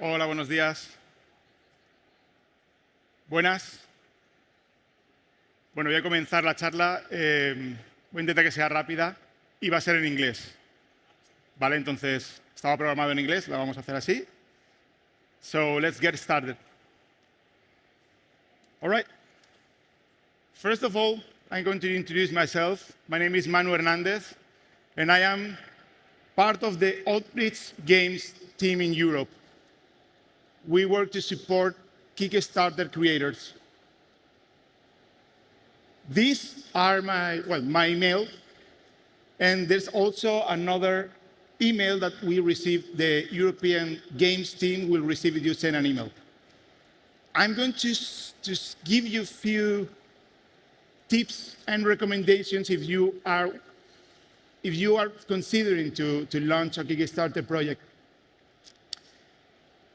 Hola, buenos días. Buenas. Bueno, voy a comenzar la charla. Voy a intentar que sea rápida y va a ser en inglés. ¿Vale? Entonces, estaba programado en inglés, la vamos a hacer así. So, let's get started. All right. First of all, I'm going to introduce myself. My name is Manu Hernández, and I am part of the Outreach Games team in Europe. We work to support Kickstarter creators. These are my email, and there's also another email that we receive, the European Games team will receive if you send an email. I'm going to just give you a few tips and recommendations if you are considering to launch a Kickstarter project.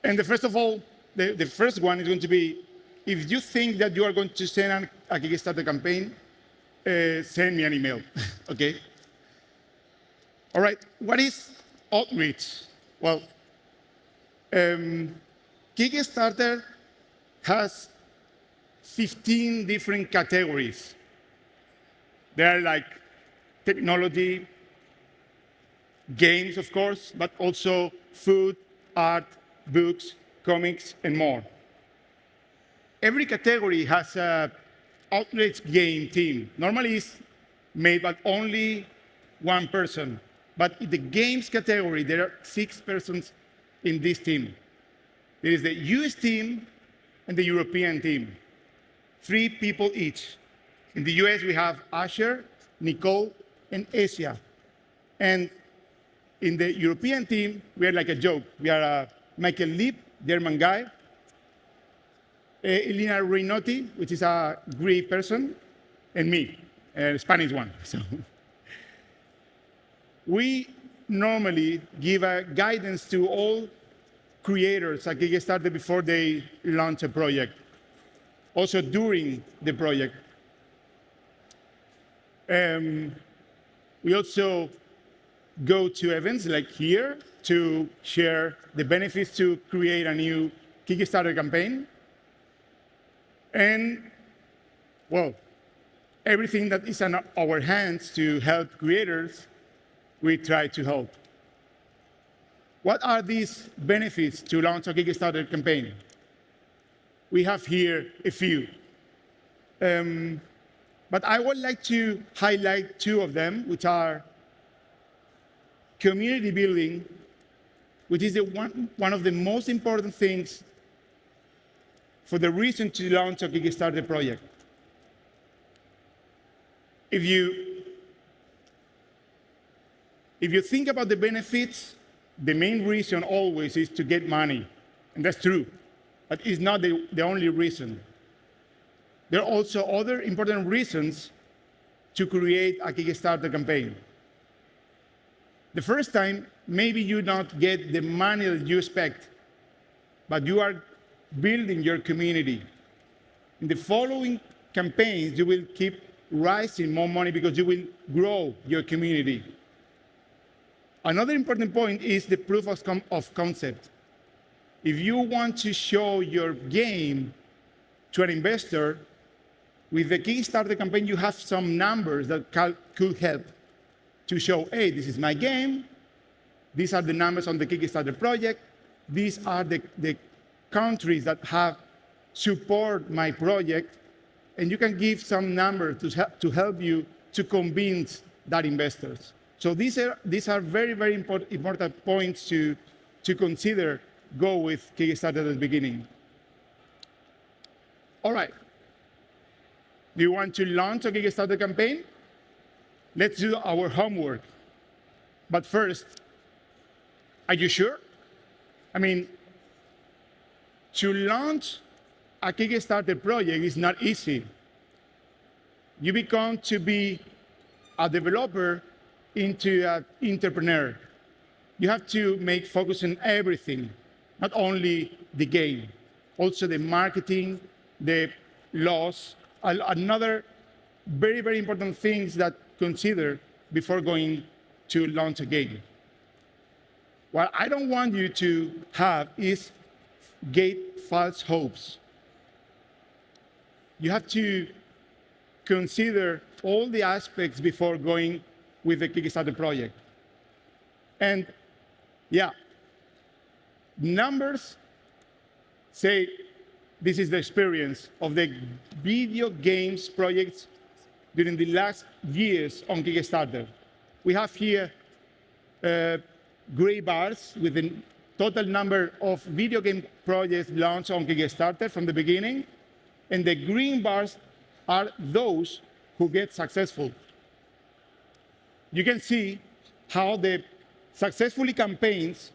And the first one is going to be, if you think that you are going to send a Kickstarter campaign, send me an email, okay? All right, what is outreach? Well, Kickstarter has 15 different categories. They are like technology, games, of course, but also food, art, books, comics, and more. Every category has an outreach game team. Normally it's made by only one person. But in the games category, there are 6 persons in this team. There is the US team and the European team. 3 people each. In the US, we have Asher, Nicole, and Asia. And in the European team, we are like a joke. We are Michael Lieb, German guy, Elena Reinotti, which is a Greek person, and me, a Spanish one. So we normally give a guidance to all creators at Kickstarter before they launch a project, also during the project. We also go to events like here to share the benefits to create a new Kickstarter campaign. And, well, everything that is in our hands to help creators, we try to help. What are these benefits to launch a Kickstarter campaign? We have here a few. But I would like to highlight 2 of them, which are community building, which is one of the most important things for the reason to launch a Kickstarter project. If you think about the benefits, the main reason always is to get money, and that's true, but it's not the only reason. There are also other important reasons to create a Kickstarter campaign. The first time, maybe you not get the money that you expect, but you are building your community. In the following campaigns, you will keep rising more money because you will grow your community. Another important point is the proof of concept. If you want to show your game to an investor, with the Kickstarter campaign, you have some numbers that could help to show, hey, this is my game, these are the numbers on the Kickstarter project, these are the countries that have support my project, and you can give some numbers to help you to convince that investors. So these are very, very important points to consider. Go with Kickstarter at the beginning. All right. Do you want to launch a Kickstarter campaign? Let's do our homework. But first, are you sure? I mean, to launch a Kickstarter project is not easy. You become to be a developer into an entrepreneur. You have to make focus on everything, not only the game, also the marketing, the laws, another very, very important things that consider before going to launch a game. What I don't want you to have is get false hopes. You have to consider all the aspects before going with the Kickstarter project. And yeah, numbers say this is the experience of the video games projects during the last years on Kickstarter. We have here gray bars with the total number of video game projects launched on Kickstarter from the beginning, and the green bars are those who get successful. You can see how the successful campaigns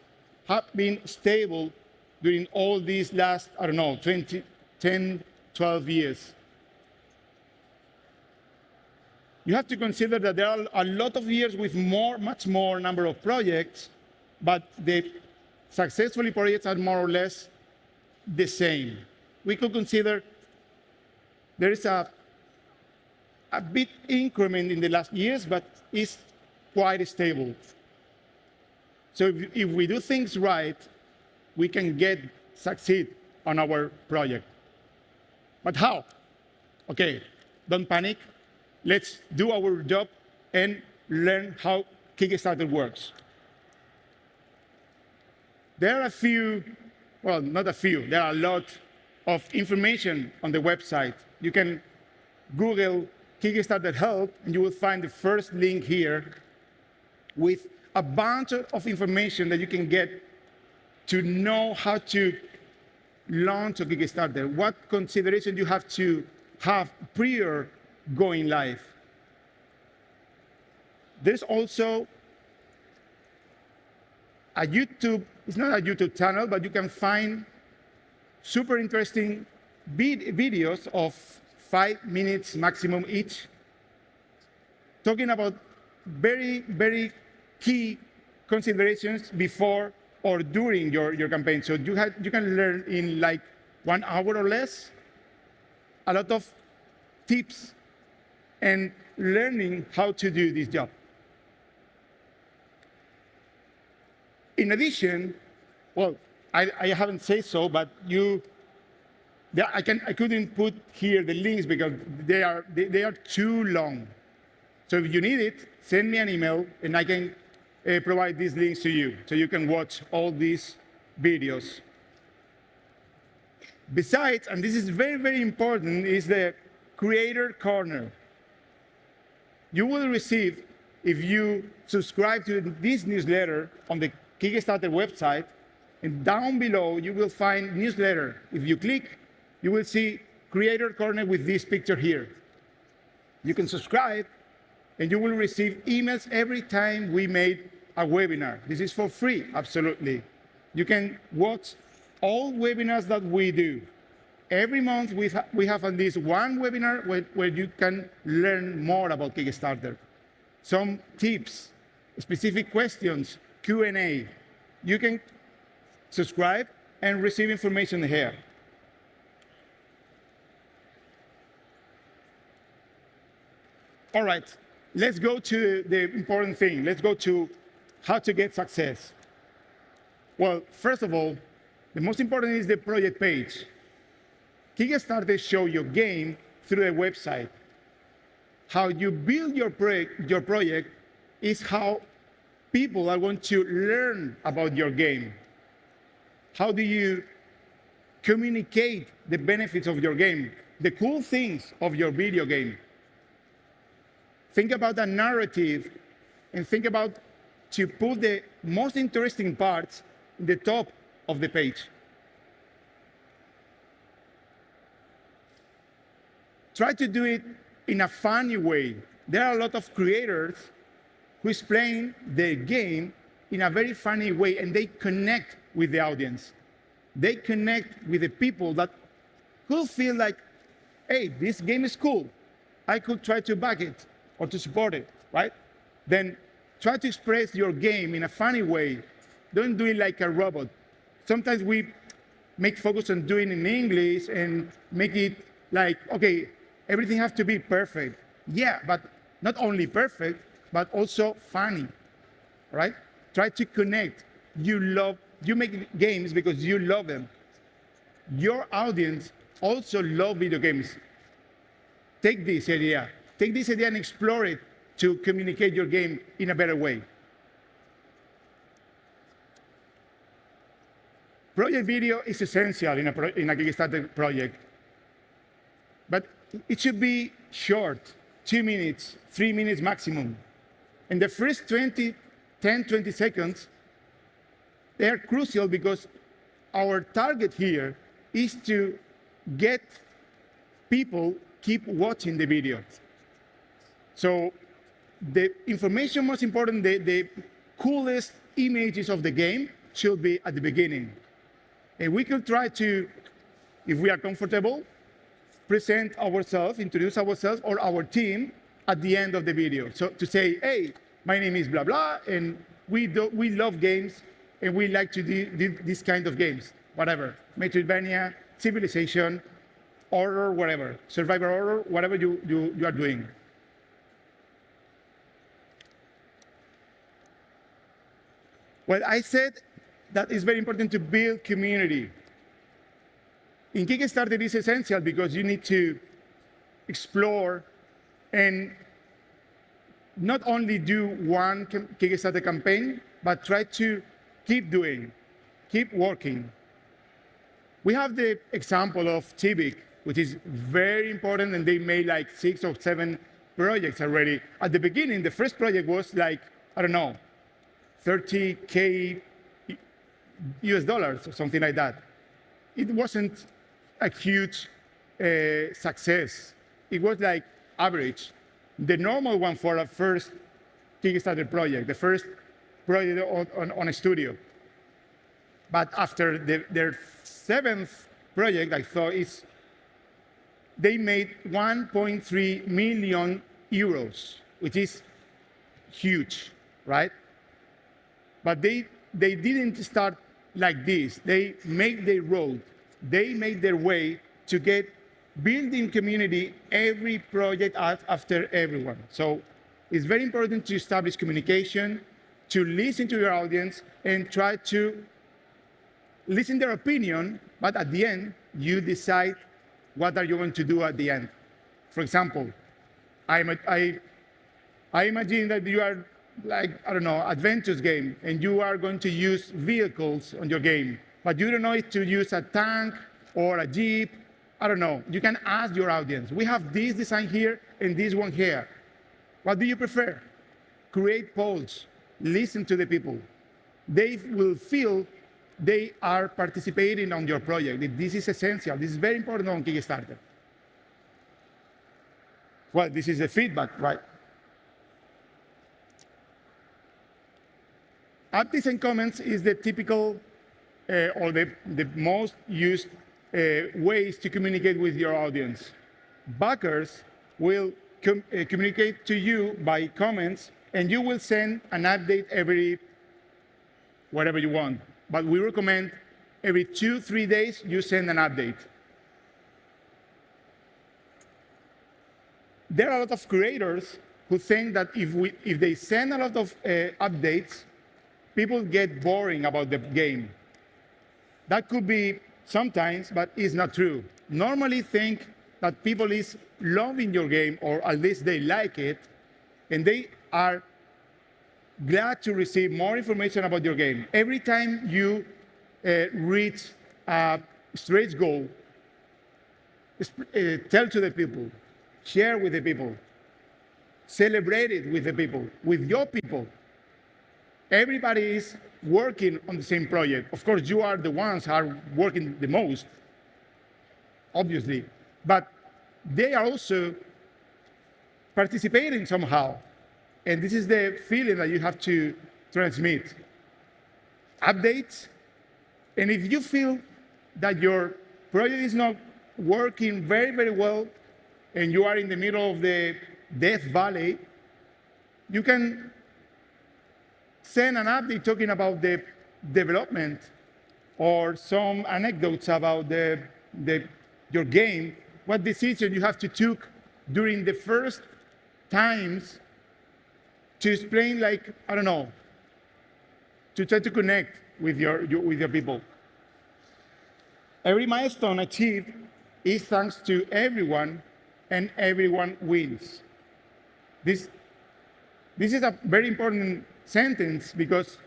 have been stable during all these last, I don't know, 10, 12 years. You have to consider that there are a lot of years with much more number of projects, but the successful projects are more or less the same. We could consider there is a bit increment in the last years, but it's quite stable. So if we do things right, we can succeed on our project. But how? Okay, don't panic. Let's do our job and learn how Kickstarter works. There are a few, well, not a few, there are a lot of information on the website. You can Google Kickstarter help, and you will find the first link here with a bunch of information that you can get to know how to launch a Kickstarter, what consideration you have to have prior going live. There's also a YouTube, it's not a YouTube channel, but you can find super interesting videos of 5 minutes maximum each, talking about very, very key considerations before or during your campaign. So you can learn in like 1 hour or less a lot of tips and learning how to do this job. In addition, well, I haven't said so, but I couldn't put here the links because they are too long. So if you need it, send me an email and I can provide these links to you so you can watch all these videos. Besides, and this is very, very important, is the Creator Corner. You will receive, if you subscribe to this newsletter on the Kickstarter website, and down below you will find newsletter. If you click, you will see Creator Corner with this picture here. You can subscribe, and you will receive emails every time we made a webinar. This is for free, absolutely. You can watch all webinars that we do. Every month we have at least one webinar where you can learn more about Kickstarter. Some tips, specific questions, Q&A. You can subscribe and receive information here. All right, let's go to the important thing. Let's go to how to get success. Well, first of all, the most important is the project page. Kickstarter shows your game through the website. How you build your project is how people are going to learn about your game. How do you communicate the benefits of your game, the cool things of your video game? Think about a narrative and think about to put the most interesting parts in the top of the page. Try to do it in a funny way. There are a lot of creators who explain their game in a very funny way, and they connect with the audience. They connect with the people that could feel like, hey, this game is cool. I could try to back it or to support it, right? Then try to express your game in a funny way. Don't do it like a robot. Sometimes we make focus on doing it in English and make it like, okay, everything has to be perfect. Yeah, but not only perfect, but also funny, right? Try to connect. You make games because you love them. your audience also love video games. Take this idea and explore it to communicate your game in a better way. Project video is essential in a Kickstarter project, but it should be short, 2 minutes, 3 minutes maximum. And the first 10, 20 seconds, they are crucial because our target here is to get people keep watching the video. So the information most important, the coolest images of the game should be at the beginning. And we could try to, if we are comfortable, present ourselves, introduce ourselves or our team at the end of the video. So to say, hey, my name is blah, blah, and we love games, and we like to do this kind of games, whatever, Metroidvania, Civilization, horror, whatever, survivor horror, whatever you are doing. Well, I said that it's very important to build community. In Kickstarter, it is essential because you need to explore and not only do one Kickstarter campaign, but try to keep doing, keep working. We have the example of Civic, which is very important, and they made like 6 or 7 projects already. At the beginning, the first project was like, I don't know, $30K US dollars or something like that. It wasn't a huge success. It was like average. The normal one for a first Kickstarter project, the first project on a studio. But after their 7th project, I thought they made 1.3 million euros, which is huge, right? But they didn't start like this. They made their road. They made their way to get building community every project after everyone. So it's very important to establish communication, to listen to your audience, and try to listen their opinion, but at the end, you decide what are you going to do at the end. For example, I imagine that you are like, I don't know, adventures game, and you are going to use vehicles on your game, but you don't know if to use a tank or a jeep. I don't know. You can ask your audience. We have this design here and this one here. What do you prefer? Create polls. Listen to the people. They will feel they are participating on your project. This is essential. This is very important on Kickstarter. Well, this is the feedback, right? Updates and comments is the typical or the most used ways to communicate with your audience. Backers will communicate to you by comments, and you will send an update every whatever you want. But we recommend every 2-3 days you send an update. There are a lot of creators who think that if they send a lot of updates, people get boring about the game. That could be sometimes, but it's not true. Normally think that people is loving your game, or at least they like it, and they are glad to receive more information about your game. Every time you reach a stretch goal, tell to the people, share with the people, celebrate it with the people, with your people. Everybody is working on the same project. Of course, you are the ones who are working the most, obviously, but they are also participating somehow. And this is the feeling that you have to transmit. Updates, and if you feel that your project is not working very, very well, and you are in the middle of the Death Valley, you can send an update talking about the development or some anecdotes about your game, what decision you have to took during the first times to explain, like, I don't know, to try to connect with your people. Every milestone achieved is thanks to everyone, and everyone wins. This is a very important sentence because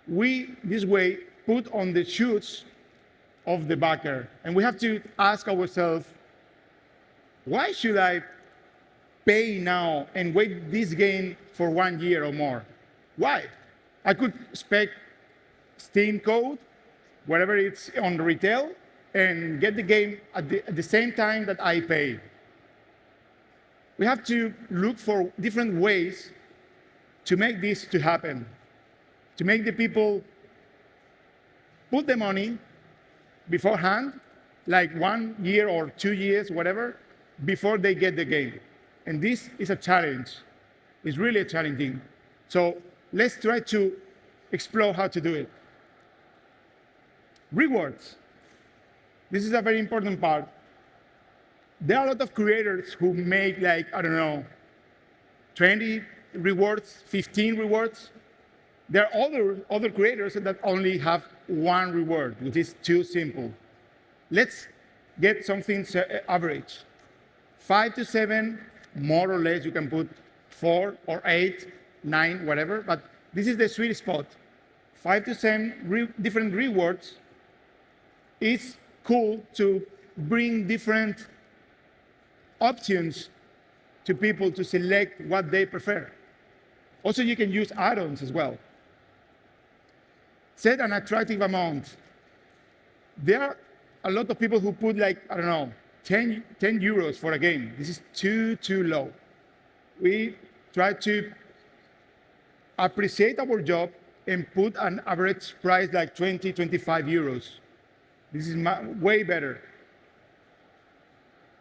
we, this way, put on the shoes of the backer. And we have to ask ourselves, why should I pay now and wait this game for 1 year or more? Why? I could spec Steam code, wherever it's on retail, and get the game at the same time that I pay. We have to look for different ways to make this to happen, to make the people put the money beforehand, like 1 year or 2 years, whatever, before they get the game. And this is a challenge. It's really a challenging. So let's try to explore how to do it. Rewards. This is a very important part. There are a lot of creators who make, like, I don't know, 20 rewards, 15 rewards. There are other creators that only have one reward, which is too simple. Let's get something average. 5 to 7, more or less, you can put 4 or 8, 9, whatever, but this is the sweet spot. 5 to 7 different rewards is cool to bring different options to people to select what they prefer. Also, you can use add-ons as well. Set an attractive amount. There are a lot of people who put, like, I don't know, 10 euros for a game. This is too low. We try to appreciate our job and put an average price like 20, 25 euros. This is way better.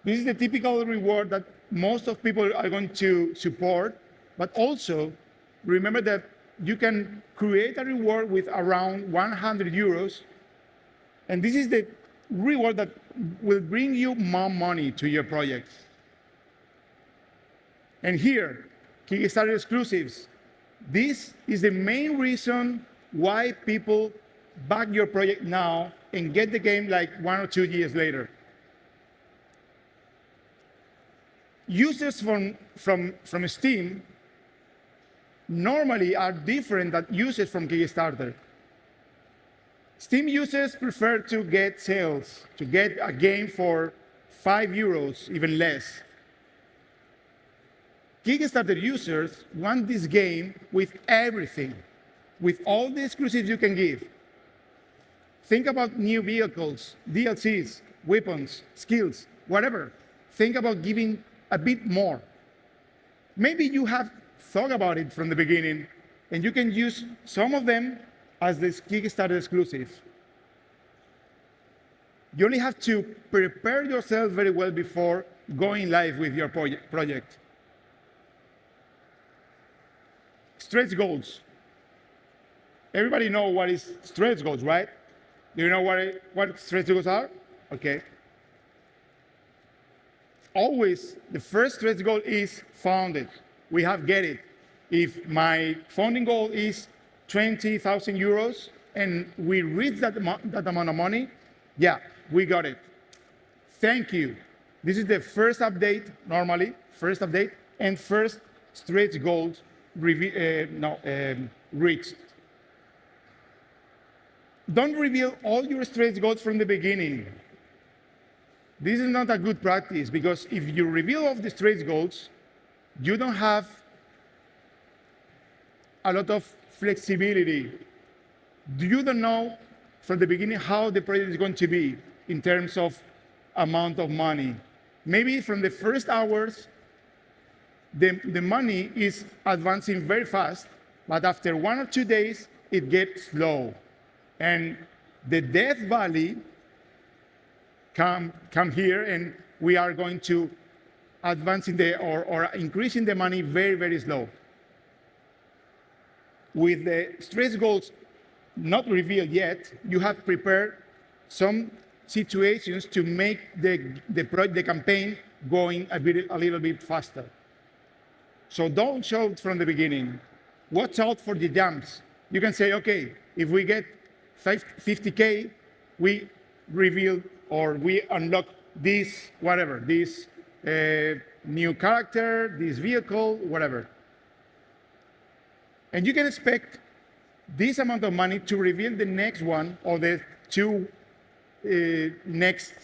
This is the typical reward that most of people are going to support, but also remember that you can create a reward with around 100 euros, and this is the reward that will bring you more money to your project. And here, Kickstarter exclusives. This is the main reason why people back your project now and get the game like 1 or 2 years later. Users from Steam normally are different than users from Kickstarter. Steam users prefer to get sales, to get a game for 5 euros, even less. Kickstarter users want this game with everything, with all the exclusives you can give. Think about new vehicles, DLCs, weapons, skills, whatever. Think about giving a bit more. Maybe you have thought about it from the beginning, and you can use some of them as this Kickstarter exclusive. You only have to prepare yourself very well before going live with your project. Stretch goals. Everybody know what is stretch goals, right? Do you know what stretch goals are? Okay. Always, the first stretch goal is founded. We have get it. If my funding goal is 20,000 euros and we reach that amount of money, yeah, we got it. Thank you. This is the first update, normally, first update, and first stretch goals reached. Don't reveal all your stretch goals from the beginning. This is not a good practice, because if you reveal all the stretch goals, you don't have a lot of flexibility. You don't know from the beginning how the project is going to be in terms of amount of money. Maybe from the first hours, the money is advancing very fast, but after 1 or 2 days, it gets slow. And the death valley come here, and we are going to advance or increasing the money very, very slow. With the stretch goals not revealed yet, you have prepared some situations to make the campaign going a little bit faster. So don't show it from the beginning. Watch out for the jumps. You can say, okay, if we get 50K, we reveal or we unlock this, whatever, this new character, this vehicle, whatever. And you can expect this amount of money to reveal the next one or the two next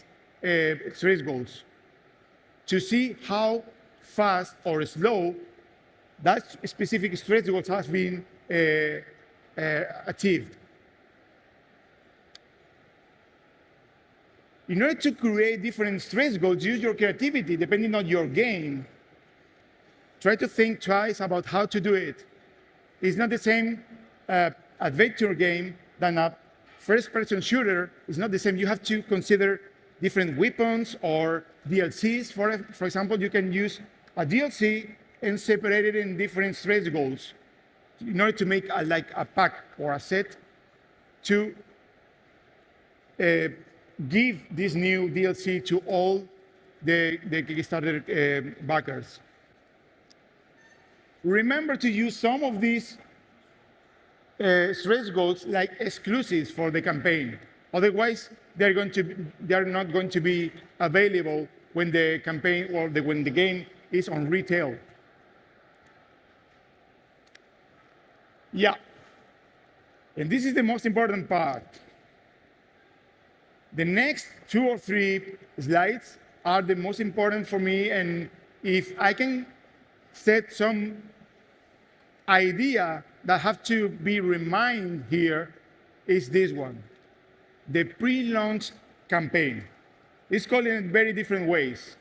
stretch goals, to see how fast or slow that specific stretch goal has been achieved. In order to create different stretch goals, use your creativity depending on your game. Try to think twice about how to do it. It's not the same adventure game than a first-person shooter. It's not the same. You have to consider different weapons or DLCs. For example, you can use a DLC and separate it in different stretch goals in order to make like a pack or a set to give this new DLC to all the Kickstarter backers. Remember to use some of these stretch goals like exclusives for the campaign. Otherwise, they're not going to be available when the campaign or when the game is on retail. Yeah. And this is the most important part. The next 2 or 3 slides are the most important for me, and if I can set some idea that have to be reminded here is this one, the pre-launch campaign. It's called in very different ways.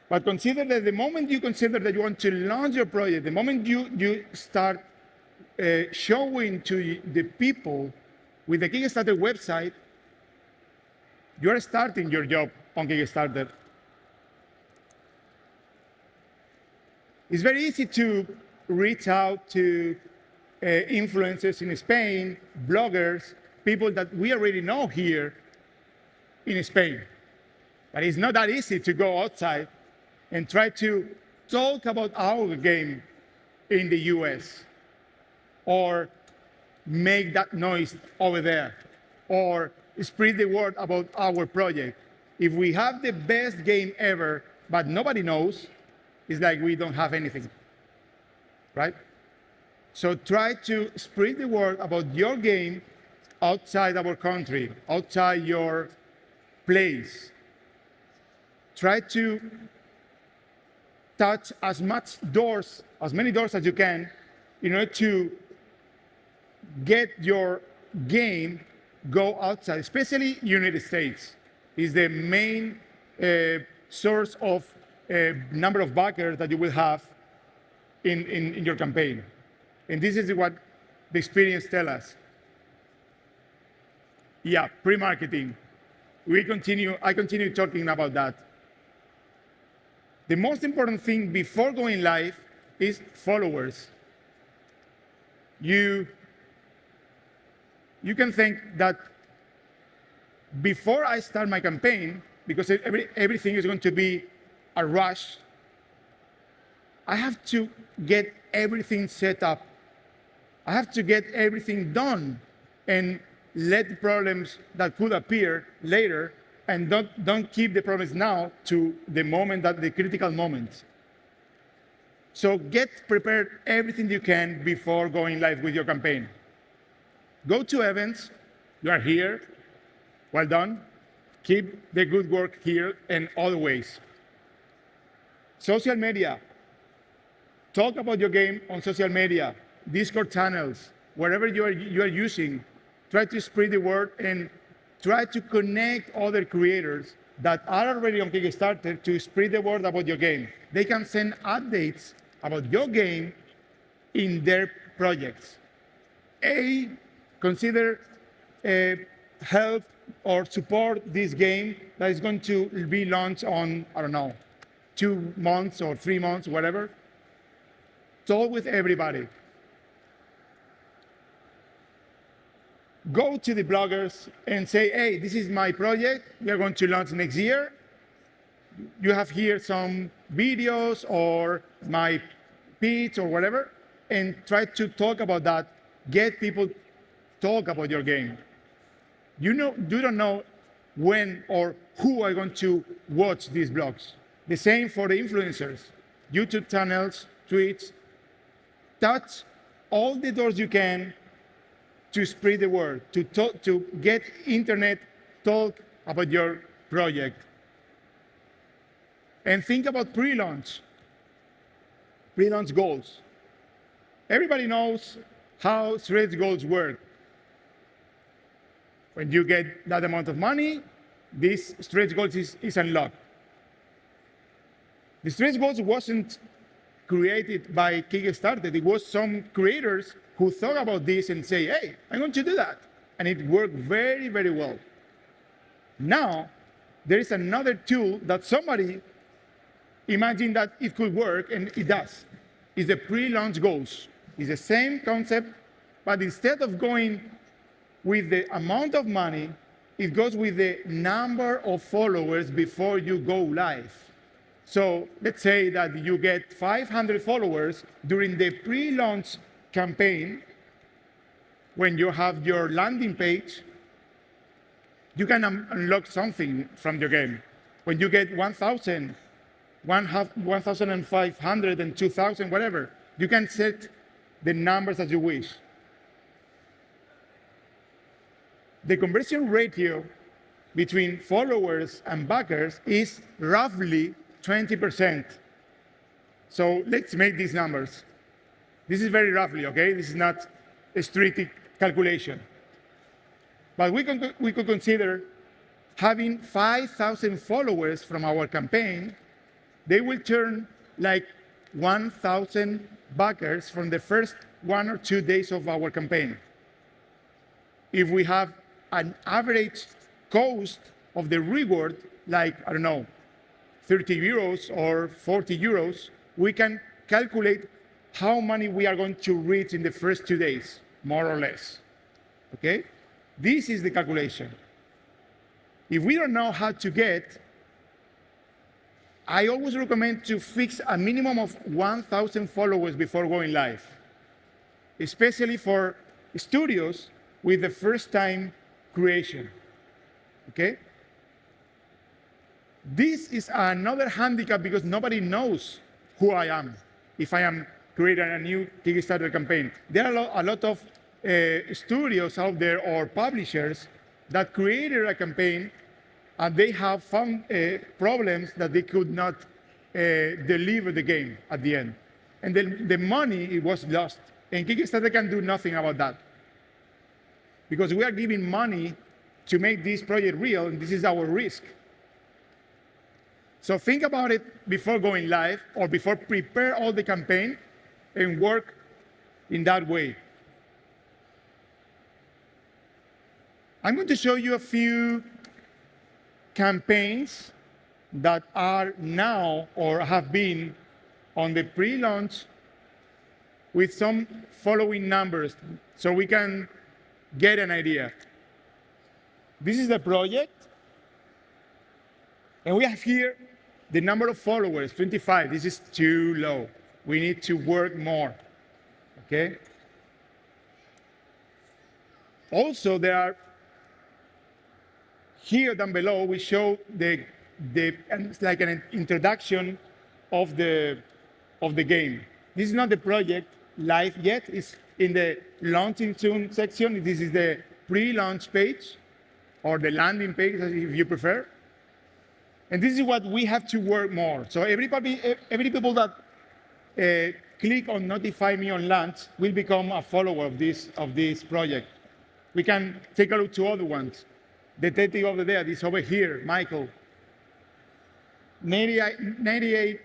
But consider that the moment you consider that you want to launch your project, the moment you start showing to the people with the Kickstarter website, you're starting your job on Kickstarter. It's very easy to reach out to influencers in Spain, bloggers, people that we already know here in Spain. But it's not that easy to go outside and try to talk about our game in the US, or make that noise over there, or spread the word about our project. If we have the best game ever, but nobody knows, it's like we don't have anything, right? So try to spread the word about your game outside our country, outside your place. Try to touch as many doors as you can in order to get your game go outside, especially United States is the main source of number of backers that you will have in your campaign. And this is what the experience tells us. Yeah, pre-marketing. I continue talking about that. The most important thing before going live is followers. You can think that before I start my campaign, because everything is going to be a rush, I have to get everything set up. I have to get everything done and let the problems that could appear later, and don't keep the problems now to the moment, that the critical moment. So get prepared everything you can before going live with your campaign. Go to events. You are here. Well done. Keep the good work here and always. Social media. Talk about your game on social media, Discord channels, wherever you are using. Try to spread the word and try to connect other creators that are already on Kickstarter to spread the word about your game. They can send updates about your game in their projects. Consider help or support this game that is going to be launched on, I don't know, 2 months or 3 months, whatever. Talk with everybody. Go to the bloggers and say, hey, this is my project. We are going to launch next year. You have here some videos or my pitch or whatever, and try to talk about that. Get people talk about your game. You don't know when or who are going to watch these blogs. The same for the influencers, YouTube channels, tweets. Touch all the doors you can to spread the word, to get internet talk about your project. And think about pre-launch goals. Everybody knows how stretch goals work. When you get that amount of money, this stretch goals is unlocked. The stretch goals wasn't created by Kickstarter. It was some creators who thought about this and say, hey, I'm going to do that. And it worked very, very well. Now, there is another tool that somebody imagined that it could work, and it does. It's the pre-launch goals. It's the same concept, but instead of going with the amount of money, it goes with the number of followers before you go live. So let's say that you get 500 followers during the pre-launch campaign. When you have your landing page, you can unlock something from your game. When you get 1,000, 1,500, and 2,000, whatever, you can set the numbers as you wish. The conversion ratio between followers and backers is roughly 20%. So let's make these numbers. This is very roughly, okay? This is not a strict calculation. But we could consider having 5,000 followers from our campaign. They will turn like 1,000 backers from the first 1 or 2 days of our campaign. If we have an average cost of the reward, like, I don't know, 30 euros or 40 euros, we can calculate how many we are going to reach in the first 2 days, more or less, okay? This is the calculation. If we don't know how to get, I always recommend to fix a minimum of 1,000 followers before going live, especially for studios with the first time creation, okay? This is another handicap because nobody knows who I am if I am creating a new Kickstarter campaign. There are a lot of studios out there or publishers that created a campaign and they have found problems that they could not deliver the game at the end. And then the money, it was lost. And Kickstarter can do nothing about that. Because we are giving money to make this project real, and this is our risk. So think about it before going live or before prepare all the campaign and work in that way. I'm going to show you a few campaigns that are now or have been on the pre-launch with some following numbers so we can get an idea. This is the project, and we have here the number of followers, 25. This is too low. We need to work more, okay? Also, there are, here down below, we show it's like an introduction of the game. This is not the project live yet. It's in the launching soon section. This is the pre-launch page, or the landing page, if you prefer. And this is what we have to work more. So every people that click on notify me on launch will become a follower of this project. We can take a look to other ones. Detective over there is over here, Michael. 98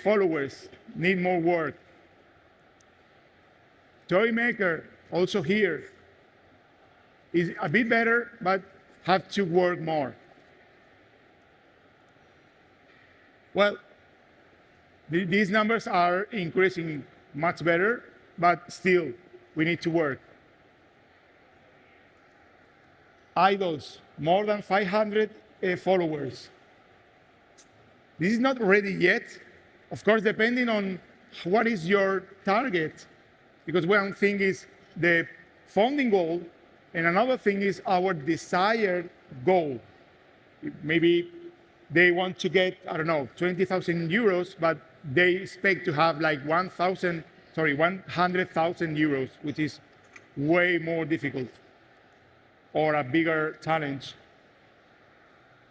followers, need more work. Toy Maker, also here, is a bit better, but have to work more. Well, these numbers are increasing much better, but still, we need to work. Idols, more than 500 followers. This is not ready yet. Of course, depending on what is your target, because one thing is the funding goal And another thing is our desired goal. Maybe they want to get, I don't know, 20,000 euros, but they expect to have like 100,000 euros, which is way more difficult or a bigger challenge.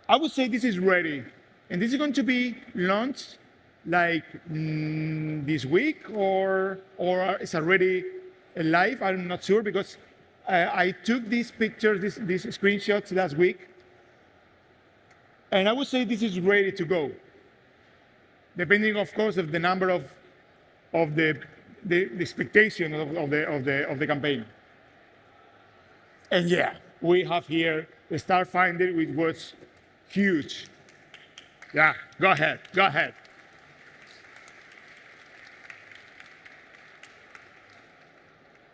I would say this is ready. And this is going to be launched like this week or it's already live. I'm not sure because I took these pictures, these screenshots last week. And I would say this is ready to go. Depending, of course, of the number of the expectation of the campaign. And yeah, we have here the Starfinder, which was huge. Yeah, go ahead.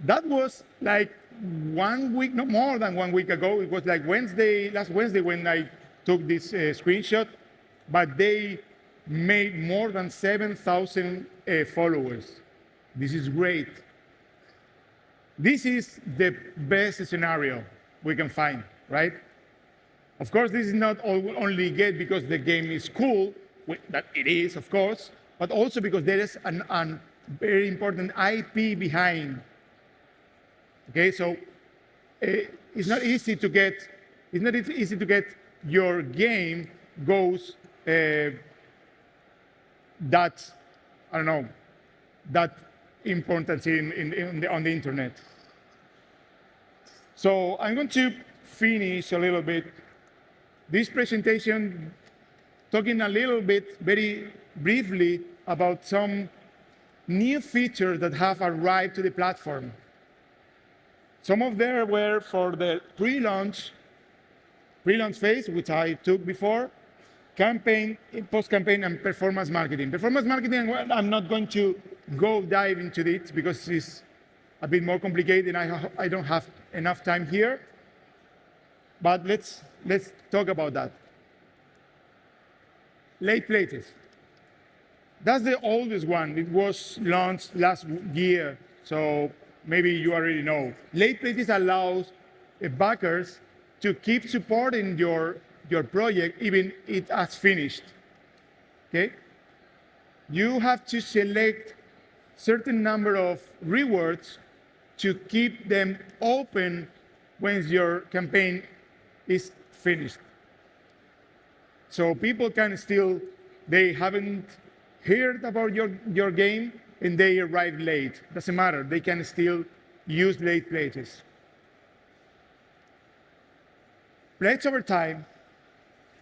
That was like 1 week, no more than 1 week ago. It was like last Wednesday when I took this screenshot, but they made more than 7,000 followers. This is great. This is the best scenario we can find, right? Of course, this is not only good because the game is cool, that it is, of course, but also because there is an very important IP behind. Okay, so it's not easy to get. It's not easy to get your game goes that I don't know that importance on the internet. So I'm going to finish a little bit this presentation talking a little bit, very briefly, about some new features that have arrived to the platform. Some of them were for the pre-launch phase, which I took before, campaign, post-campaign, and performance marketing. Performance marketing, I'm not going to dive into it because it's a bit more complicated and I don't have enough time here. But let's talk about that. Late playtest. That's the oldest one. It was launched last year, so maybe you already know. Late playtest allows backers to keep supporting your project even it has finished. Okay? You have to select certain number of rewards to keep them open when your campaign is finished. So people can still, they haven't heard about your game and they arrive late. Doesn't matter, they can still use late playtest. Pledge over time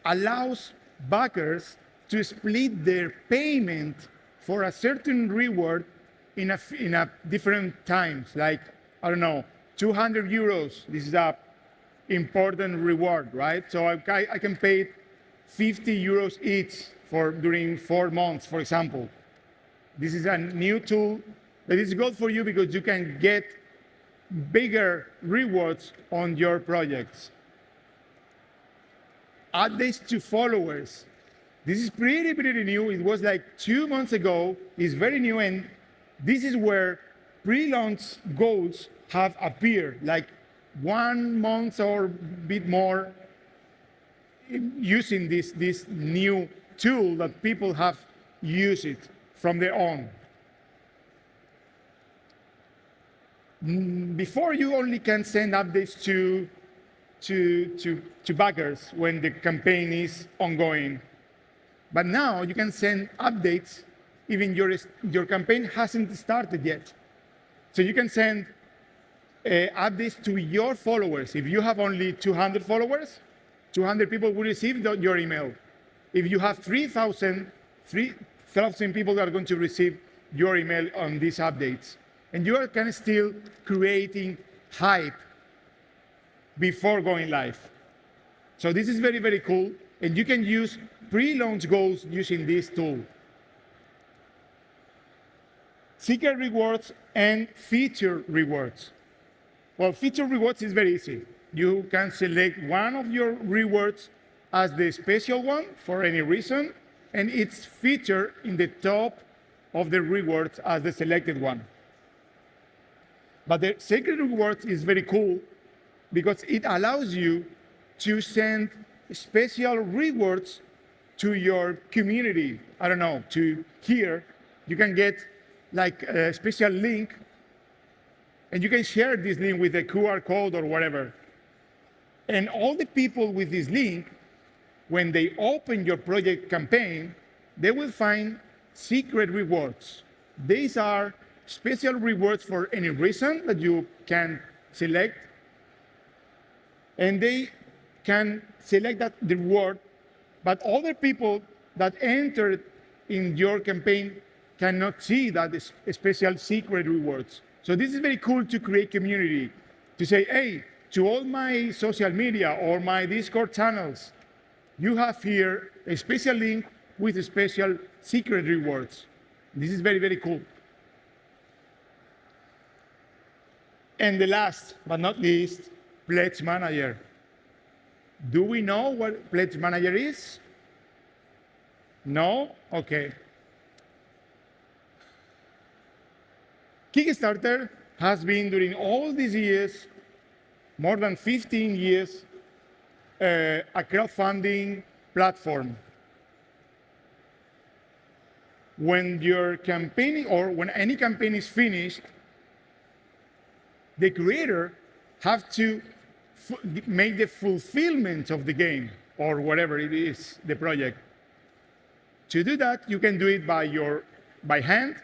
allows backers to split their payment for a certain reward in a different times, like, I don't know, 200 euros. This is a important reward, right? So I can pay 50 euros each during 4 months, for example. This is a new tool that is good for you because you can get bigger rewards on your projects. Add this to followers. This is pretty new. It was like 2 months ago. It's very new, and this is where pre-launch goals have appeared, like 1 month or a bit more using this new tool that people have used it from their own. Before, you only can send updates to backers when the campaign is ongoing. But now you can send updates even your campaign hasn't started yet. So you can send updates to your followers. If you have only 200 followers, 200 people will receive your email. If you have 3,000 people that are going to receive your email on these updates. And you can still creating hype before going live. So this is very, very cool. And you can use pre-launch goals using this tool. Secret rewards and feature rewards. Well, feature rewards is very easy. You can select one of your rewards as the special one for any reason, and it's featured in the top of the rewards as the selected one. But the secret rewards is very cool because it allows you to send special rewards to your community. I don't know, to here, you can get like a special link, and you can share this link with a QR code or whatever. And all the people with this link, when they open your project campaign, they will find secret rewards. These are special rewards for any reason that you can select. And they can select that the reward, but other people that entered in your campaign cannot see that special secret rewards. So this is very cool to create community, to say, hey, to all my social media or my Discord channels, you have here a special link with special secret rewards. This is very, very cool. And the last but not least, Pledge Manager. Do we know what Pledge Manager is? No? Okay. Kickstarter has been, during all these years, more than 15 years, a crowdfunding platform. When your campaign, or when any campaign is finished, the creator have to make the fulfillment of the game, or whatever it is, the project. To do that, you can do it by hand,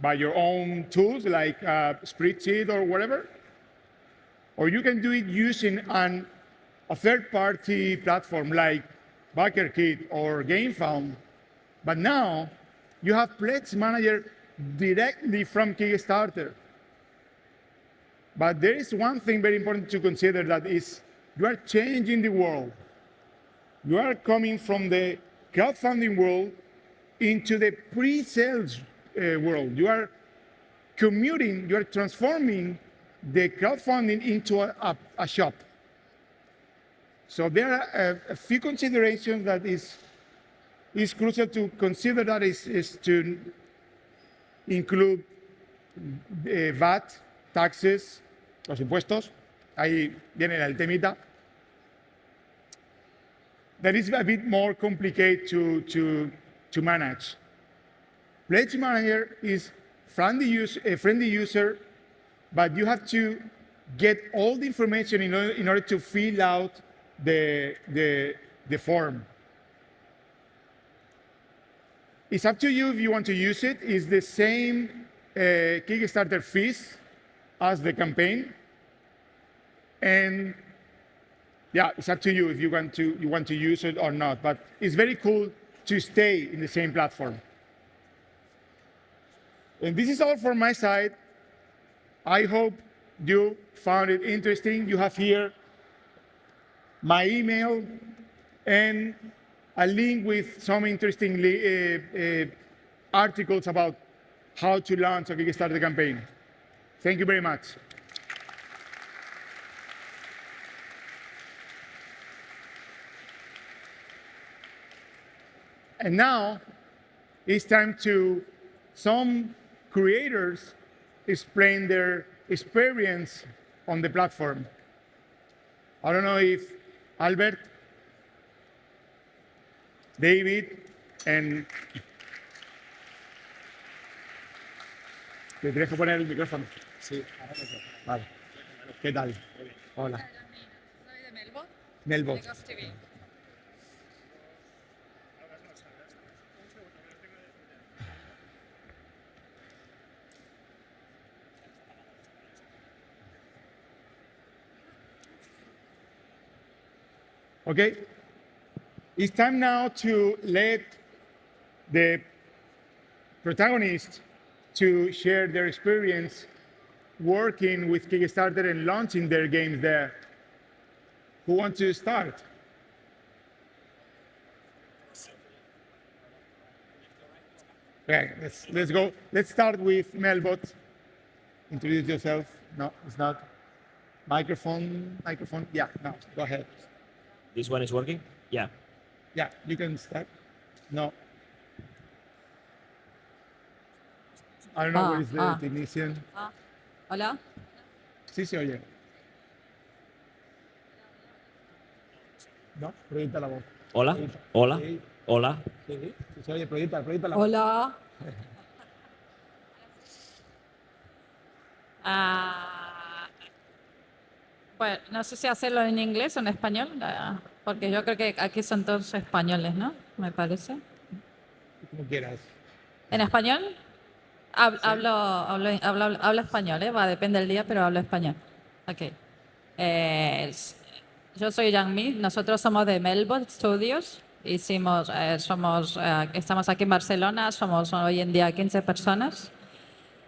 by your own tools like a spreadsheet or whatever, or you can do it using a third-party platform like BackerKit or GameFound. But now you have Pledge Manager directly from Kickstarter. But there is one thing very important to consider, that is, you are changing the world. You are coming from the crowdfunding world into the pre-sales world. You are commuting, you are transforming the crowdfunding into a shop. So there are a few considerations that is crucial to consider. That is to include VAT, taxes, los impuestos. Ahí viene el temita. That is a bit more complicated to manage. Pledge Manager is a friendly user, but you have to get all the information in order to fill out the form. It's up to you if you want to use it. It's the same Kickstarter fees as the campaign. And yeah, it's up to you if you want to use it or not. But it's very cool to stay in the same platform. And this is all from my side. I hope you found it interesting. You have here my email and a link with some interesting articles about how to launch a Kickstarter campaign. Thank you very much. And now it's time to some creators explain their experience on the platform. I don't know if Albert, David, and... ¿Te tienes que poner el micrófono? Sí. Vale. ¿Qué tal? Hola. Soy de Melbourne. Melbourne. De Ghost TV. Okay. It's time now to let the protagonists to share their experience working with Kickstarter and launching their games there. Who wants to start? Okay, let's go. Let's start with Melbot. Introduce yourself. No, it's not. Microphone. Yeah, no, go ahead. This one is working? Yeah. Yeah, you can start. No. I don't know where is the technician. Hola. Sí se oye. No, proyecta la voz. Hola, Proyecta. hola, Sí, hola. sí, sí, se oye, proyecta la voz. Hola. Ah, bueno, no sé si hacerlo en inglés o en español, porque yo creo que aquí son todos españoles, ¿no? Me parece. Como quieras. ¿En español? Hablo español, ¿eh? Va, depende del día, pero hablo español. Ok. Yo soy Yang Mi, nosotros somos de Melbourne Studios. Estamos aquí en Barcelona, somos hoy en día 15 personas.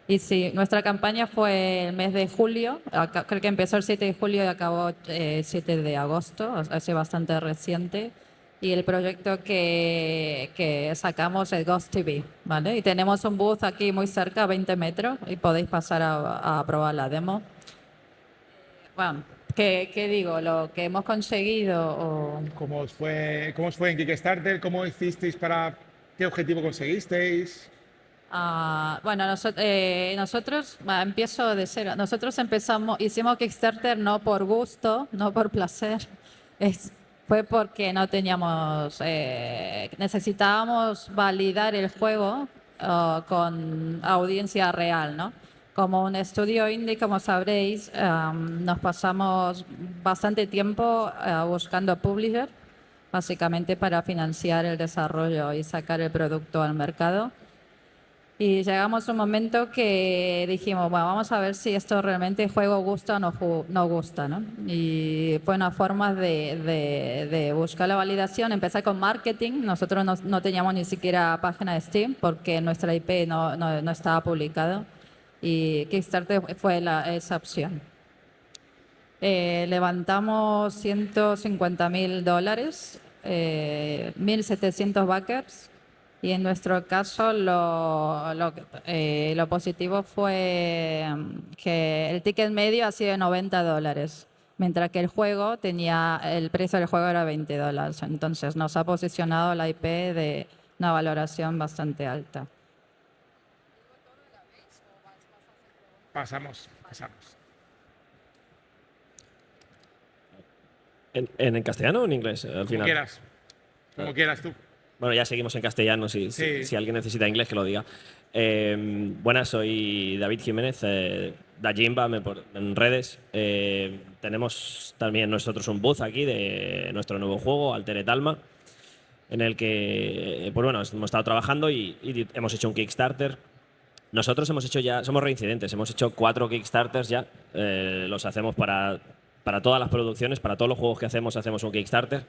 Y sí, nuestra campaña fue el mes de julio, creo que empezó el 7 de julio y acabó el 7 de agosto, o sea, es bastante reciente. Y el proyecto que sacamos es Ghost TV, ¿vale? Y tenemos un booth aquí muy cerca, a 20 metros, y podéis pasar a probar la demo. Bueno, ¿qué digo? Lo que hemos conseguido, Cómo os fue en Kickstarter? ¿Cómo hicisteis qué objetivo conseguisteis? Bueno, nosotros, empiezo de cero. Nosotros hicimos Kickstarter no por gusto, no por placer. Fue porque no teníamos, necesitábamos validar el juego con audiencia real, ¿no? Como un estudio indie, como sabréis, nos pasamos bastante tiempo buscando publisher, básicamente para financiar el desarrollo y sacar el producto al mercado. Y llegamos a un momento que dijimos, bueno, vamos a ver si esto realmente juego gusta o no gusta, ¿no? Y fue una forma de buscar la validación, empezar con marketing. Nosotros no teníamos ni siquiera página de Steam porque nuestra IP no estaba publicada. Y Kickstarter fue esa opción. Levantamos $150,000, 1.700 backers. Y en nuestro caso lo positivo fue que el ticket medio ha sido de $90, mientras que el precio del juego era $20. Entonces nos ha posicionado la IP de una valoración bastante alta. Pasamos. ¿En castellano o en inglés al Como final? quieras. Como quieras tú. Bueno, ya seguimos en castellano, Sí. si alguien necesita inglés que lo diga. Buenas, soy David Jiménez, da Jimba en redes. Tenemos también nosotros un booth aquí de nuestro nuevo juego, Altered Alma, en el que pues bueno, hemos estado trabajando y hemos hecho un Kickstarter. Nosotros somos reincidentes, hemos hecho 4 Kickstarters ya. Los hacemos para todas las producciones, para todos los juegos que hacemos un Kickstarter.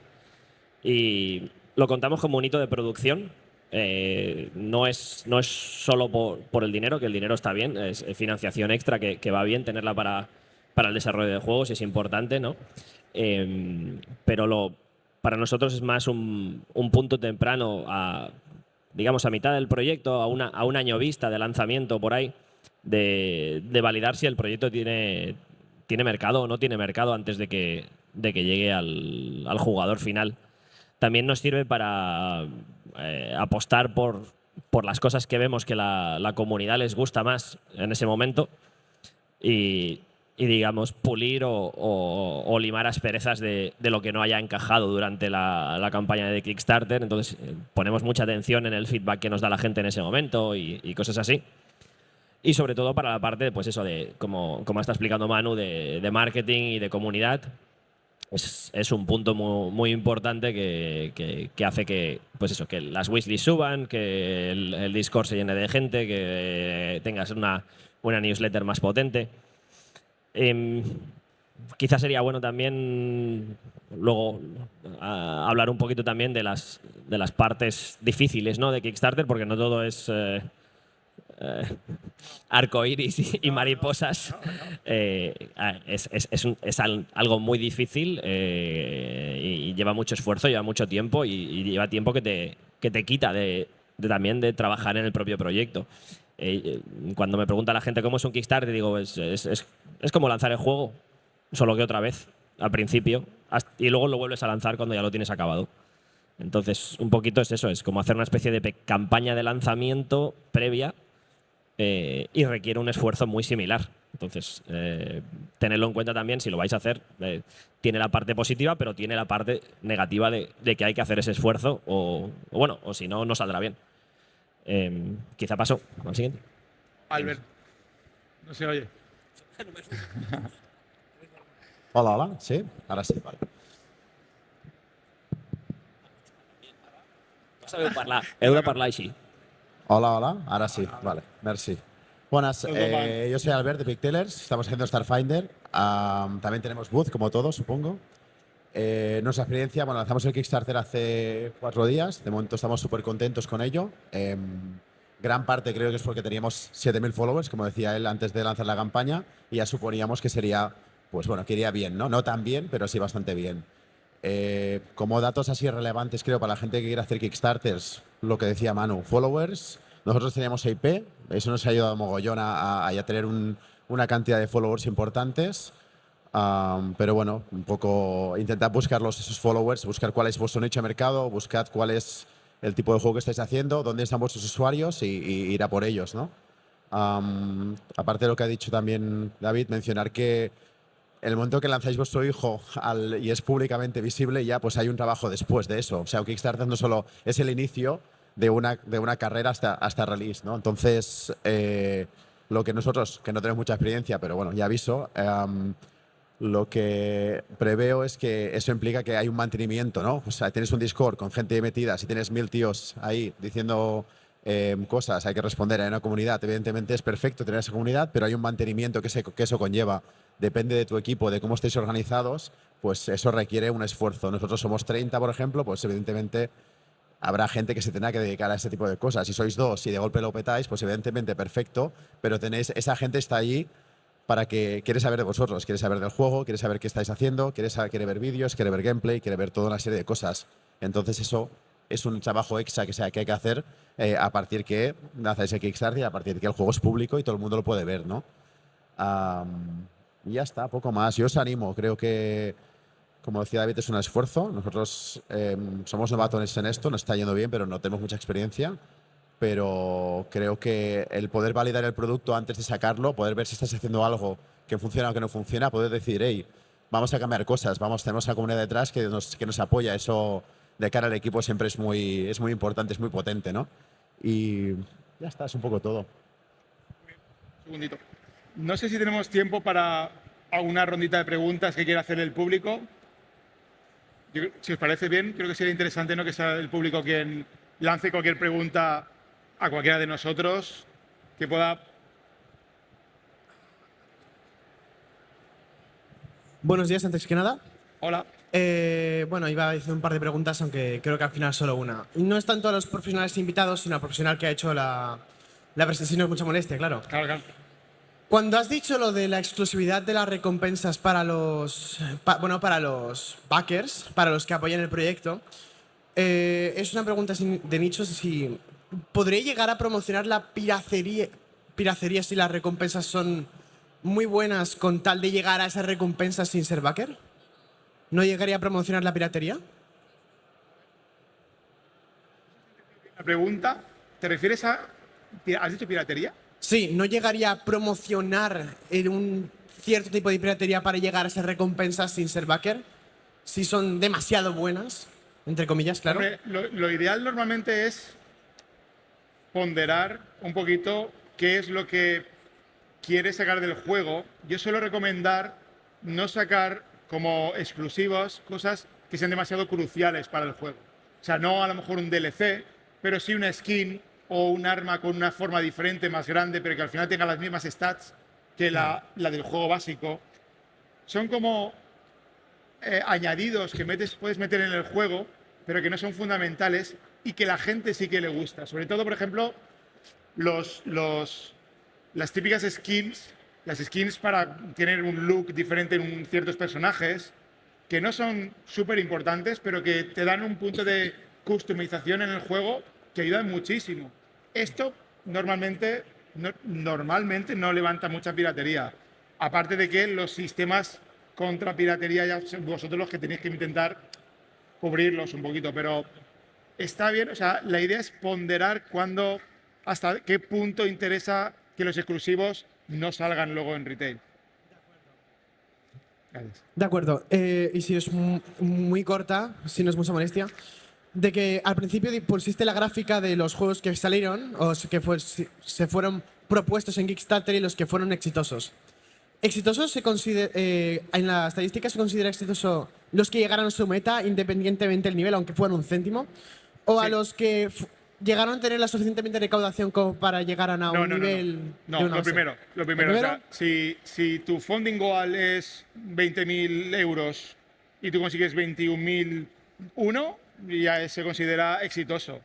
Y lo contamos como un hito de producción. No es solo por el dinero, que el dinero está bien, es financiación extra que va bien tenerla para el desarrollo de juegos y es importante, ¿no? Pero para nosotros es más un punto temprano, digamos, a mitad del proyecto, a un año vista de lanzamiento por ahí, de validar si el proyecto tiene mercado o no tiene mercado antes de que llegue al jugador final. También nos sirve para apostar por las cosas que vemos que la comunidad les gusta más en ese momento y digamos, pulir o limar asperezas de lo que no haya encajado durante la campaña de Kickstarter. Entonces, ponemos mucha atención en el feedback que nos da la gente en ese momento y cosas así. Y sobre todo para la parte, pues eso, de como está explicando Manu, de marketing y de comunidad. Es un punto muy importante que hace que, pues eso, que las wishlists suban, que el Discord se llene de gente, que tengas una newsletter más potente. Quizás sería bueno también luego hablar un poquito también de las partes difíciles, ¿no?, de Kickstarter, porque no todo es arcoíris y mariposas. Es algo muy difícil y lleva mucho esfuerzo, lleva mucho tiempo y lleva tiempo que te quita también de trabajar en el propio proyecto. Cuando me pregunta la gente cómo es un Kickstarter, digo, es como lanzar el juego, solo que otra vez, al principio, y luego lo vuelves a lanzar cuando ya lo tienes acabado. Entonces, un poquito es eso, es como hacer una especie de campaña de lanzamiento previa y requiere un esfuerzo muy similar. Entonces, tenedlo en cuenta también si lo vais a hacer. Tiene la parte positiva, pero tiene la parte negativa de que hay que hacer ese esfuerzo o bueno, o si no, no saldrá bien. Quizá paso al siguiente. Albert, no se oye. Hola, hola. Sí? Ara sí, vale. Heu de parlar així. Hola, hola. Ahora sí, vale. Merci. Buenas, Todo mal. yo soy Albert de Pictellers. Estamos haciendo Starfinder. También tenemos booth, como todos, supongo. Nuestra experiencia, bueno, lanzamos el Kickstarter hace 4 días. De momento estamos súper contentos con ello. Gran parte creo que es porque teníamos 7.000 followers, como decía él antes de lanzar la campaña, y ya suponíamos que sería, pues bueno, que iría bien, ¿no? No tan bien, pero sí bastante bien. Como datos así relevantes, creo, para la gente que quiere hacer Kickstarters, lo que decía Manu, followers. Nosotros teníamos IP, eso nos ha ayudado mogollón a tener una cantidad de followers importantes. Pero bueno, un poco intentad buscar esos followers, buscar cuál es vuestro nicho de mercado, buscad cuál es el tipo de juego que estáis haciendo, dónde están vuestros usuarios y ir a por ellos, ¿no? Aparte de lo que ha dicho también David, mencionar que el momento que lanzáis vuestro hijo y es públicamente visible, ya pues hay un trabajo después de eso. O sea, Kickstarter no solo es el inicio de una carrera hasta release, ¿no? Entonces, lo que nosotros, que no tenemos mucha experiencia, pero bueno, ya aviso, lo que preveo es que eso implica que hay un mantenimiento, ¿no? O sea, tienes un Discord con gente metida, si tienes 1.000 tíos ahí diciendo cosas, hay que responder, hay una comunidad. Evidentemente es perfecto tener esa comunidad, pero hay un mantenimiento que eso conlleva. Depende de tu equipo, de cómo estéis organizados, pues eso requiere un esfuerzo. Nosotros somos 30, por ejemplo, pues evidentemente habrá gente que se tendrá que dedicar a ese tipo de cosas. Si sois 2 y de golpe lo petáis, pues evidentemente perfecto, pero esa gente está allí para que quiere saber de vosotros, quiere saber del juego, quiere saber qué estáis haciendo, quiere ver vídeos, quiere ver gameplay, quiere ver toda una serie de cosas. Entonces eso es un trabajo extra que hay que hacer a partir que hacéis el Kickstarter y a partir que el juego es público y todo el mundo lo puede ver, ¿no? Y ya está, poco más. Yo os animo, creo que, como decía David, es un esfuerzo. Nosotros somos novatos en esto, nos está yendo bien, pero no tenemos mucha experiencia. Pero creo que el poder validar el producto antes de sacarlo, poder ver si estás haciendo algo que funciona o que no funciona, poder decir, hey, vamos a cambiar cosas, tenemos una comunidad detrás que nos apoya. Eso de cara al equipo siempre es muy importante, es muy potente, ¿no? Y ya está, es un poco todo. Un segundito. No sé si tenemos tiempo para alguna rondita de preguntas que quiera hacer el público. Si os parece bien, creo que sería interesante, ¿no?, que sea el público quien lance cualquier pregunta a cualquiera de nosotros que pueda. Buenos días, antes que nada. Hola. Bueno, iba a decir un par de preguntas, aunque creo que al final solo una. No es tanto a los profesionales invitados, sino al profesional que ha hecho la presentación. No es mucha molestia, claro. Claro. Cuando has dicho lo de la exclusividad de las recompensas para los backers, para los que apoyan el proyecto, es una pregunta de nicho, si podría llegar a promocionar la piracería si las recompensas son muy buenas con tal de llegar a esas recompensas sin ser backer. ¿No llegaría a promocionar la piratería? La pregunta, ¿te refieres a. ¿Has dicho piratería? Sí, ¿no llegaría a promocionar en un cierto tipo de piratería para llegar a esas recompensas sin ser backer? Si son demasiado buenas, entre comillas, claro. Hombre, lo ideal normalmente es ponderar un poquito qué es lo que quieres sacar del juego. Yo suelo recomendar no sacar como exclusivos cosas que sean demasiado cruciales para el juego. O sea, no a lo mejor un DLC, pero sí una skin o un arma con una forma diferente, más grande, pero que al final tenga las mismas stats que la del juego básico. Son como añadidos que puedes meter en el juego, pero que no son fundamentales y que la gente sí que le gusta. Sobre todo, por ejemplo, las típicas skins, las skins para tener un look diferente en ciertos personajes, que no son súper importantes, pero que te dan un punto de customización en el juego que ayudan muchísimo. Esto normalmente no levanta mucha piratería. Aparte de que los sistemas contra piratería ya son vosotros los que tenéis que intentar cubrirlos un poquito, pero está bien. O sea, la idea es ponderar hasta qué punto interesa que los exclusivos no salgan luego en retail. Gracias. De acuerdo. Y si es muy corta, si no es mucha molestia, de que al principio pusiste la gráfica de los juegos que salieron o se fueron propuestos en Kickstarter y los que fueron exitosos. ¿Exitosos se considera, en la estadística se considera exitoso los que llegaron a su meta independientemente del nivel, aunque fueran un céntimo? ¿O a Sí. los que llegaron a tener la suficientemente recaudación como para llegar a un nivel? No, de una lo base? primero. ¿Lo O primero? sea, si tu funding goal es 20.000 euros y tú consigues 21.001, ya se considera exitoso.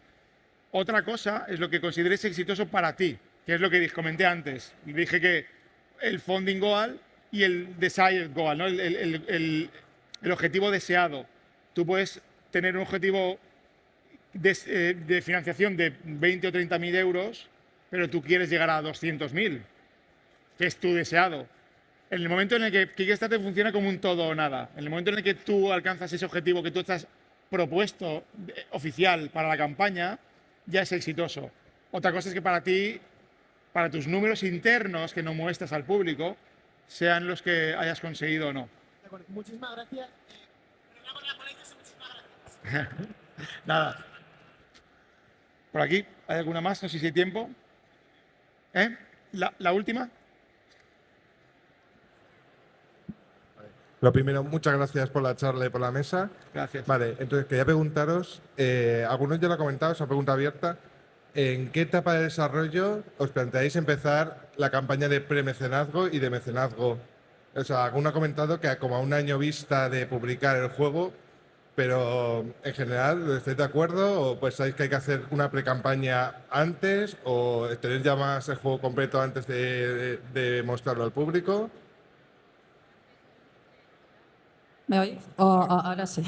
Otra cosa es lo que consideres exitoso para ti, que es lo que comenté antes. Dije que el funding goal y el desired goal, ¿no? el objetivo deseado. Tú puedes tener un objetivo de financiación de 20 o 30.000 euros, pero tú quieres llegar a 200.000, que es tu deseado. En el momento en el que Kickstarter funciona como un todo o nada, en el momento en el que tú alcanzas ese objetivo que tú estás propuesto oficial para la campaña, ya es exitoso. Otra cosa es que para ti, para tus números internos que no muestras al público, sean los que hayas conseguido o no. De acuerdo. Muchísimas gracias. Nada. Por aquí, ¿hay alguna más? No sé si hay tiempo. ¿La última? Lo primero, muchas gracias por la charla y por la mesa. Gracias. Vale, entonces quería preguntaros, algunos ya lo han comentado, es una pregunta abierta. ¿En qué etapa de desarrollo os planteáis empezar la campaña de premecenazgo y de mecenazgo? O sea, alguno ha comentado que como a un año vista de publicar el juego, pero en general, ¿estáis de acuerdo? ¿O pensáis que hay que hacer una precampaña antes o tener ya más el juego completo antes de mostrarlo al público? ¿Me oye? Ahora sí.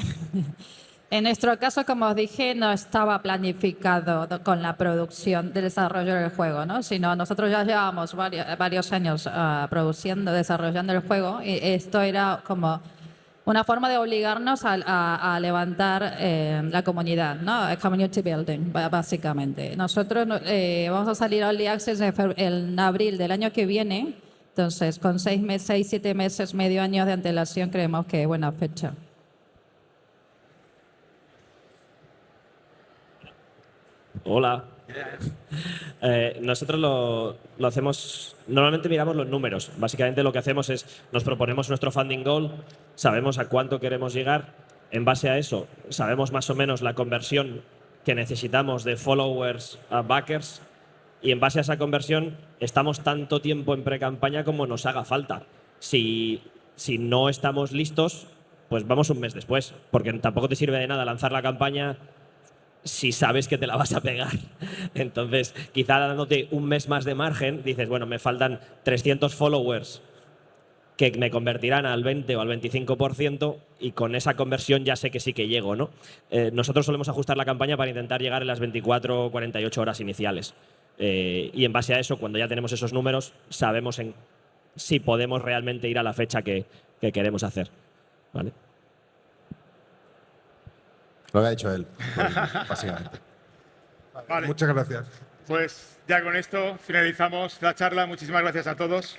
En nuestro caso, como os dije, no estaba planificado con la producción del desarrollo del juego, ¿no? Sino nosotros ya llevábamos varios años desarrollando el juego, y esto era como una forma de obligarnos a levantar la comunidad, ¿no? Community building, básicamente. Nosotros vamos a salir al Early Access en abril del año que viene, entonces con 6, 7 meses, medio año de antelación creemos que es buena fecha. Hola. Nosotros lo hacemos, normalmente miramos los números. Básicamente lo que hacemos es, nos proponemos nuestro funding goal, sabemos a cuánto queremos llegar, en base a eso sabemos más o menos la conversión que necesitamos de followers a backers y en base a esa conversión estamos tanto tiempo en pre-campaña como nos haga falta. Si no estamos listos, pues vamos un mes después, porque tampoco te sirve de nada lanzar la campaña si sabes que te la vas a pegar. Entonces, quizá dándote un mes más de margen, dices, bueno, me faltan 300 followers que me convertirán al 20 o al 25% y con esa conversión ya sé que sí que llego, ¿no? Nosotros solemos ajustar la campaña para intentar llegar en las 24 o 48 horas iniciales. Y en base a eso, cuando ya tenemos esos números, sabemos si podemos realmente ir a la fecha que queremos hacer. ¿Vale? Lo que ha dicho él, básicamente. Vale. Muchas gracias. Pues ya con esto finalizamos la charla. Muchísimas gracias a todos.